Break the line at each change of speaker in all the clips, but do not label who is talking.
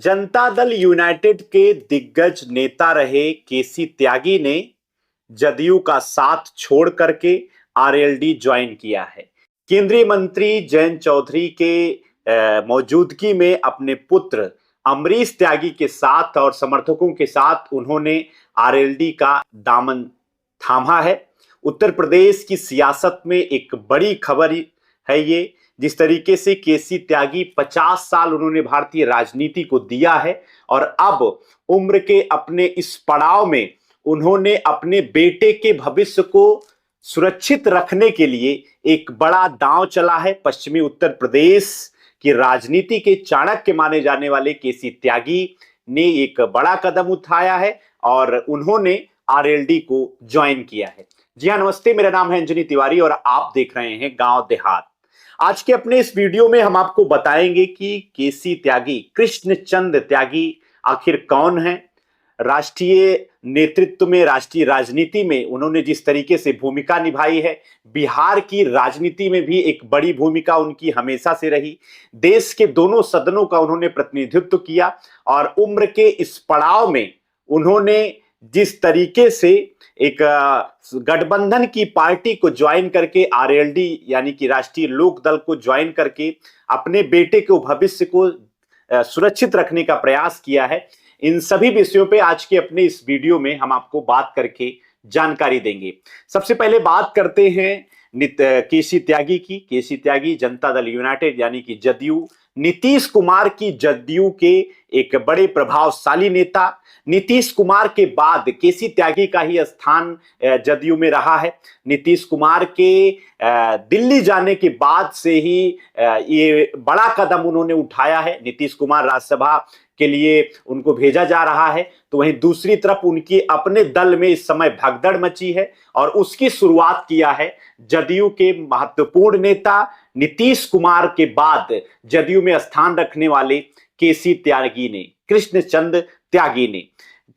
Janata Dal United के दिग्गज नेता रहे केसी त्यागी ने जदयू का साथ छोड़ करके आरएलडी ज्वाइन किया है। केंद्रीय मंत्री जयंत चौधरी के मौजूदगी में अपने पुत्र अमरीश त्यागी के साथ और समर्थकों के साथ उन्होंने आरएलडी का दामन थामा है। उत्तर प्रदेश की सियासत में एक बड़ी खबर है ये। जिस तरीके से केसी त्यागी 50 साल उन्होंने भारतीय राजनीति को दिया है और अब उम्र के अपने इस पड़ाव में उन्होंने अपने बेटे के भविष्य को सुरक्षित रखने के लिए एक बड़ा दांव चला है। पश्चिमी उत्तर प्रदेश की राजनीति के चाणक्य माने जाने वाले केसी त्यागी ने एक बड़ा कदम उठाया है और उन्होंने आरएलडी को ज्वाइन किया है। जी हाँ, नमस्ते, मेरा नाम है अंजनी तिवारी और आप देख रहे हैं गांव देहात। आज के अपने इस वीडियो में हम आपको बताएंगे कि केसी त्यागी, कृष्णचंद त्यागी आखिर कौन है। राष्ट्रीय नेतृत्व में, राष्ट्रीय राजनीति में उन्होंने जिस तरीके से भूमिका निभाई है, बिहार की राजनीति में भी एक बड़ी भूमिका उनकी हमेशा से रही। देश के दोनों सदनों का उन्होंने प्रतिनिधित्व किया और उम्र के इस पड़ाव में उन्होंने जिस तरीके से एक गठबंधन की पार्टी को ज्वाइन करके आरएलडी यानी कि राष्ट्रीय लोक दल को ज्वाइन करके अपने बेटे के भविष्य को सुरक्षित रखने का प्रयास किया है, इन सभी विषयों पे आज के अपने इस वीडियो में हम आपको बात करके जानकारी देंगे। सबसे पहले बात करते हैं केसी त्यागी की। केसी त्यागी जनता दल यूनाइटेड यानी कि जदयू, नीतीश कुमार की जदयू के एक बड़े प्रभावशाली नेता। नीतीश कुमार के बाद केसी त्यागी का ही स्थान जदयू में रहा है। नीतीश कुमार के दिल्ली जाने के बाद से ही ये बड़ा कदम उन्होंने उठाया है। नीतीश कुमार राज्यसभा के लिए उनको भेजा जा रहा है, तो वहीं दूसरी तरफ उनकी अपने दल में इस समय भगदड़ मची है और उसकी शुरुआत किया है जदयू के महत्वपूर्ण नेता नीतीश कुमार के बाद जदयू में स्थान रखने वाले केसी त्यागी ने, कृष्णचंद त्यागी ने।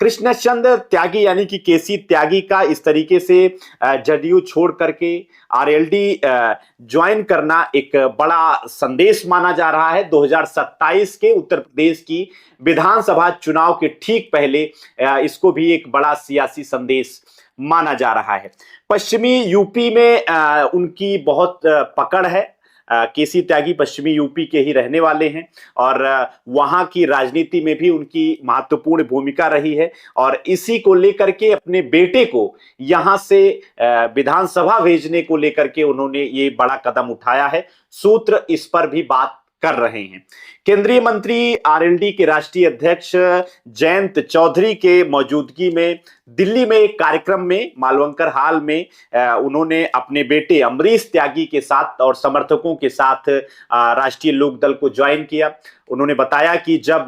कृष्णचंद त्यागी यानी कि केसी त्यागी का इस तरीके से जदयू छोड़ करके आरएलडी ज्वाइन करना एक बड़ा संदेश माना जा रहा है। 2027 के उत्तर प्रदेश की विधानसभा चुनाव के ठीक पहले इसको भी एक बड़ा सियासी संदेश माना जा रहा है। पश्चिमी यूपी में उनकी बहुत पकड़ है। केसी त्यागी पश्चिमी यूपी के ही रहने वाले हैं और वहां की राजनीति में भी उनकी महत्वपूर्ण भूमिका रही है और इसी को लेकर के अपने बेटे को यहां से विधानसभा भेजने को लेकर के उन्होंने ये बड़ा कदम उठाया है। सूत्र इस पर भी बात कर रहे हैं। केंद्रीय मंत्री आरएलडी के राष्ट्रीय अध्यक्ष जयंत चौधरी के मौजूदगी में दिल्ली में एक कार्यक्रम में मालवंकर हाल में उन्होंने अपने बेटे अमरीश त्यागी के साथ और समर्थकों के साथ राष्ट्रीय लोक दल को ज्वाइन किया। उन्होंने बताया कि जब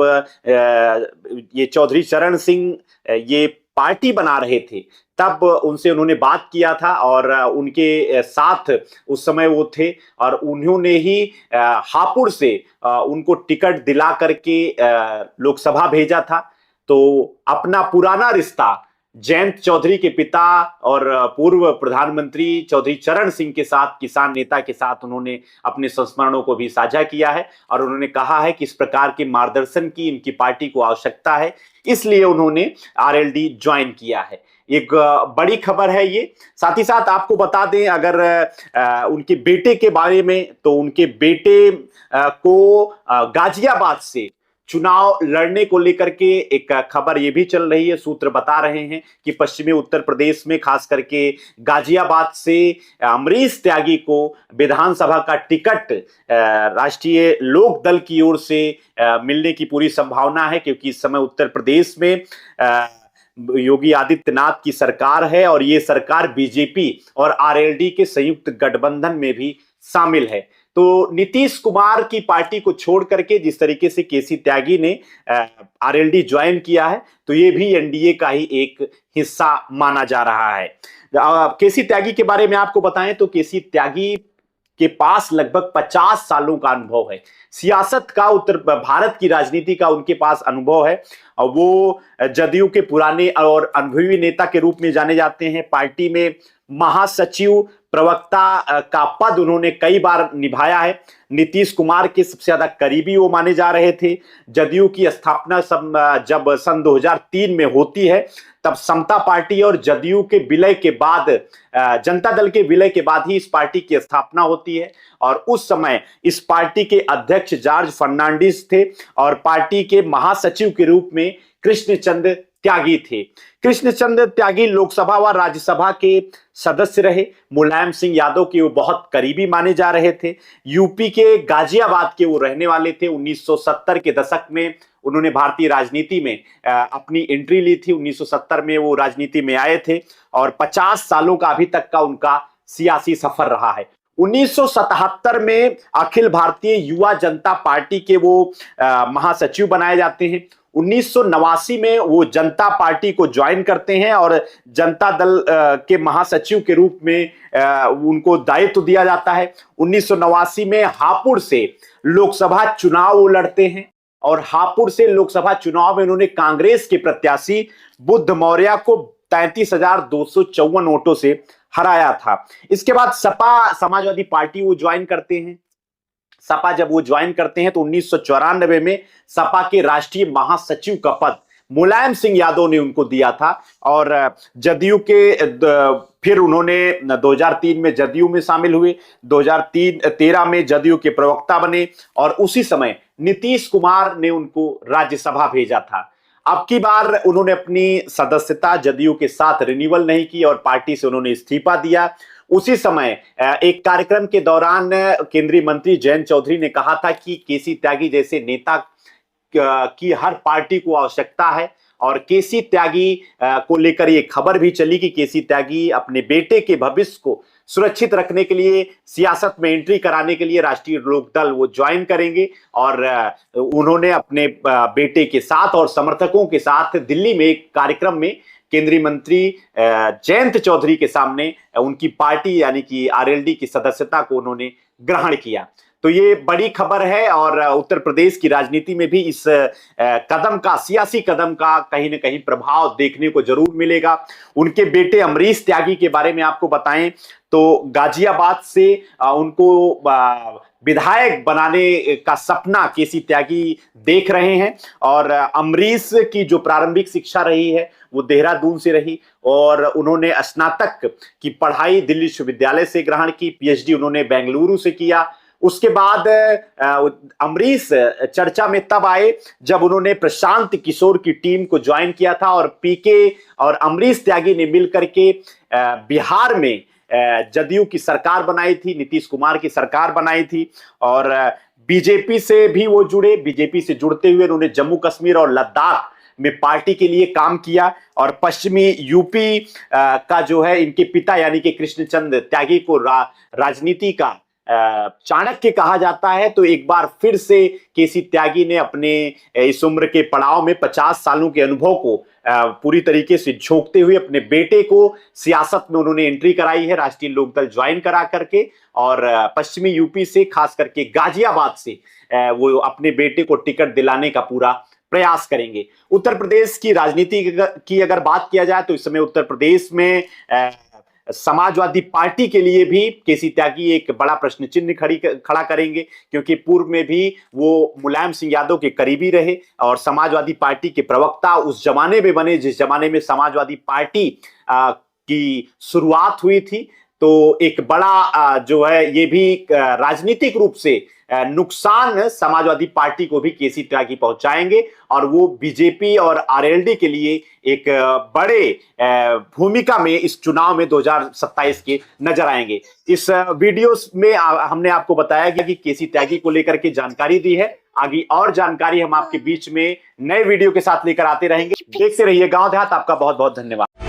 ये चौधरी चरण सिंह ये पार्टी बना रहे थे तब उनसे उन्होंने बात किया था और उनके साथ उस समय वो थे और उन्होंने ही हापुड़ से उनको टिकट दिला करके लोकसभा भेजा था। तो अपना पुराना रिश्ता जयंत चौधरी के पिता और पूर्व प्रधानमंत्री चौधरी चरण सिंह के साथ, किसान नेता के साथ उन्होंने अपने संस्मरणों को भी साझा किया है और उन्होंने कहा है कि इस प्रकार के मार्गदर्शन की इनकी पार्टी को आवश्यकता है, इसलिए उन्होंने आरएलडी ज्वाइन किया है। एक बड़ी खबर है ये। साथ ही साथ आपको बता दें अगर उनके बेटे के बारे में, तो उनके बेटे को गाजियाबाद से चुनाव लड़ने को लेकर के एक खबर ये भी चल रही है। सूत्र बता रहे हैं कि पश्चिमी उत्तर प्रदेश में खास करके गाजियाबाद से अमरीश त्यागी को विधानसभा का टिकट राष्ट्रीय लोक दल की ओर से मिलने की पूरी संभावना है, क्योंकि इस समय उत्तर प्रदेश में योगी आदित्यनाथ की सरकार है और ये सरकार बीजेपी और आरएलडी के संयुक्त गठबंधन में भी शामिल है। तो नीतीश कुमार की पार्टी को छोड़ करके जिस तरीके से केसी त्यागी ने आरएलडी ज्वाइन किया है, तो ये भी एनडीए का ही एक हिस्सा माना जा रहा है। केसी त्यागी के बारे में आपको बताएं तो केसी त्यागी के पास लगभग 50 सालों का अनुभव है सियासत का, उत्तर भारत की राजनीति का उनके पास अनुभव है और वो जदयू के पुराने और अनुभवी नेता के रूप में जाने जाते हैं। पार्टी में महासचिव प्रवक्ता का पद उन्होंने कई बार निभाया है। नीतीश कुमार के सबसे ज्यादा करीबी वो माने जा रहे थे। जदयू की स्थापना जब सन 2003 में होती है, तब समता पार्टी और जदयू के विलय के बाद, जनता दल के विलय के बाद ही इस पार्टी की स्थापना होती है। और उस समय इस पार्टी के अध्यक्ष जॉर्ज फर्नांडिस थे और पार्टी के महासचिव के रूप में कृष्णचंद्र त्यागी थे। कृष्णचंद्र त्यागी लोकसभा व राज्यसभा के सदस्य रहे। मुलायम सिंह यादव के वो बहुत करीबी माने जा रहे थे। यूपी के गाजियाबाद के वो रहने वाले थे। 1970 के दशक में उन्होंने भारतीय राजनीति में अपनी एंट्री ली थी। 1970 में वो राजनीति में आए थे और 50 सालों का अभी तक का उनका सियासी सफर रहा है। 1977 में अखिल भारतीय युवा जनता पार्टी के वो महासचिव बनाए जाते हैं। 1989 में वो जनता पार्टी को ज्वाइन करते हैं और जनता दल के महासचिव के रूप में उनको दायित्व दिया जाता है। 1989 में हापुड़ से लोकसभा चुनाव लड़ते हैं और हापुड़ से लोकसभा चुनाव में उन्होंने कांग्रेस के प्रत्याशी बुद्ध मौर्य को 33,254 वोटों से हराया था। इसके बाद सपा समाजवादी पार्टी वो ज्वाइन करते हैं। सपा जब वो ज्वाइन करते हैं तो 1994 में सपा के राष्ट्रीय महासचिव का पद मुलायम सिंह यादव ने उनको दिया था। और जदयू के फिर उन्होंने 2003 में जदयू में शामिल हुए। 2013 में जदयू के प्रवक्ता बने और उसी समय नीतीश कुमार ने उनको राज्यसभा भेजा था। अब की बार उन्होंने अपनी सदस्यता जदयू के साथ रिन्यूअल नहीं की और पार्टी से उन्होंने इस्तीफा दिया। उसी समय एक कार्यक्रम के दौरान केंद्रीय मंत्री जयंत चौधरी ने कहा था कि केसी त्यागी जैसे नेता की हर पार्टी को आवश्यकता है। और केसी त्यागी को लेकर ये खबर भी चली कि केसी त्यागी अपने बेटे के भविष्य को सुरक्षित रखने के लिए, सियासत में एंट्री कराने के लिए राष्ट्रीय लोकदल वो ज्वाइन करेंगे। और उन्होंने अपने बेटे के साथ और समर्थकों के साथ दिल्ली में एक कार्यक्रम में केंद्रीय मंत्री जयंत चौधरी के सामने उनकी पार्टी यानी कि आरएलडी की सदस्यता को उन्होंने ग्रहण किया। तो ये बड़ी खबर है और उत्तर प्रदेश की राजनीति में भी इस कदम का, सियासी कदम का कहीं ना कहीं प्रभाव देखने को जरूर मिलेगा। उनके बेटे अमरीश त्यागी के बारे में आपको बताएं तो गाजियाबाद से उनको विधायक बनाने का सपना केसी त्यागी देख रहे हैं। और अमरीश की जो प्रारंभिक शिक्षा रही है वो देहरादून से रही और उन्होंने स्नातक की पढ़ाई दिल्ली विश्वविद्यालय से ग्रहण की। पीएचडी उन्होंने बेंगलुरु से किया। उसके बाद अमरीश चर्चा में तब आए जब उन्होंने प्रशांत किशोर की टीम को ज्वाइन किया था और पीके और अमरीश त्यागी ने मिलकर के बिहार में जदयू की सरकार बनाई थी, नीतीश कुमार की सरकार बनाई थी। और बीजेपी से भी वो जुड़े। बीजेपी से जुड़ते हुए उन्होंने जम्मू कश्मीर और लद्दाख में पार्टी के लिए काम किया। और पश्चिमी यूपी का जो है इनके पिता यानी कि कृष्णचंद्र त्यागी को राजनीति का चाणक्य कहा जाता है। तो एक बार फिर से केसी त्यागी ने अपने इस उम्र के पड़ाव में 50 सालों के अनुभव को पूरी तरीके से झोंकते हुए अपने बेटे को सियासत में उन्होंने एंट्री कराई है, राष्ट्रीय लोकदल ज्वाइन करा करके। और पश्चिमी यूपी से, खास करके गाजियाबाद से वो अपने बेटे को टिकट दिलाने का पूरा प्रयास करेंगे। उत्तर प्रदेश की राजनीति की अगर बात किया जाए तो इस समय उत्तर प्रदेश में समाजवादी पार्टी के लिए भी केसी त्यागी एक बड़ा प्रश्न चिन्ह खड़ा करेंगे, क्योंकि पूर्व में भी वो मुलायम सिंह यादव के करीबी रहे और समाजवादी पार्टी के प्रवक्ता उस जमाने में बने जिस जमाने में समाजवादी पार्टी की शुरुआत हुई थी। तो एक बड़ा जो है ये भी राजनीतिक रूप से नुकसान समाजवादी पार्टी को भी केसी त्यागी पहुंचाएंगे और वो बीजेपी और आरएलडी के लिए एक बड़े भूमिका में इस चुनाव में 2027 के नजर आएंगे। इस वीडियो में हमने आपको बताया गया कि केसी त्यागी को लेकर के जानकारी दी है। आगे और जानकारी हम आपके बीच में नए वीडियो के साथ लेकर आते रहेंगे। देखते रहिए गांव देहात। आपका बहुत बहुत धन्यवाद।